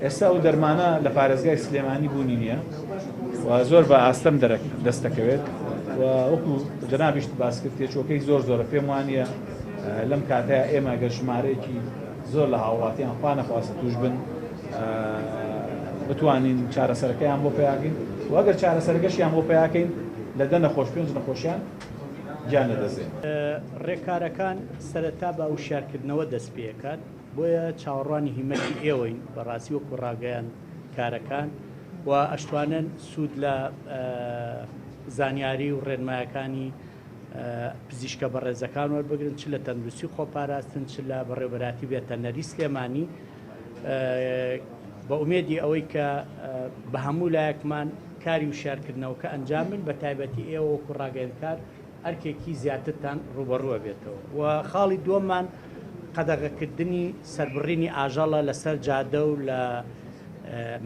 ئێستا ئەو دەرمانە لە پارێزگای سلێمانی بوونی نییە و زۆر بە ئاستەم دەست دەکەوێت و وەکو جەنابیشت باس کرد تێچۆکەی زۆرە پێم وانە لەم کاتەیە ئێمە گەر ژمارەیەکی زۆر لە هاوڵاتیان خوا نەخواستە توش بن بتوانین چارەسەرەکەیان بۆ پیاکەین و ئەگەر چارەسەرەکەشیان بۆ پیاکەین لە دە نەخۆش پێنج نەخۆشیان گیان لەدەستێن. ڕێکارەکان سەرەتا بە وشارکردنەوە دەست پێەکات بۆیە چاوەڕوانی هیمەتی ئێوەین بەڕاستی وەکو ڕاگەیان کارەکان و ئەشتوانن سوود لە زانیاری و ڕێنمایەکانی پزیشکە بەڕێزەکان وەربگرن چ لە تەندروستی خۆپاراستن چ لە بەڕێوەبەراتی بێتەنەری سلێمانی بە ئومێدی ئەوەی کە بە هەموو لایەکمان کاری وشارکردنەوە کە ئەنجامن بە تایبەتی ئێوە وەکو ڕاگەیەنکار ئەرکێکی زیاترتان ڕوبەڕووە بێتەوە و خاڵی دووەممان قەدەغەکردنی سەربڕینی ئاژەڵە لەسەر جادە و لە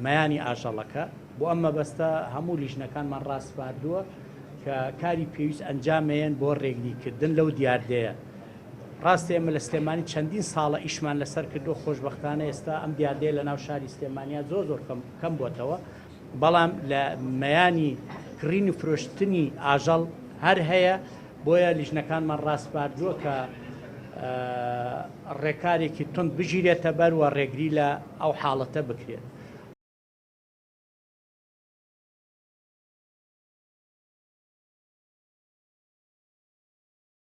مەیانی ئاژەڵەکە بۆ ئەم مەبەستە هەموو لیژنەکانمان ڕاستپاردووە کە کاری پێویست ئەنجامەیەن بۆ ڕێگریکردن لەو دیاردەیە. ڕاستی ئێمە لە سلێمانی چەندین ساڵە ئیشمان لەسەر کردو خۆشبەختانە ئێستا ئەم دیاردەیە لە ناو شاری سلێمانیا زۆر کەم بووەتەوە بەڵام لە مەیانی کڕین و فرۆشتنی ئاژەڵ هەر هەیە بۆیە لیژنەکانمان ڕاستپاردووە کە ڕێکارێکی تند بژیرێتە بەر و ڕێگری لە ئەو حاڵەتە بکرێت.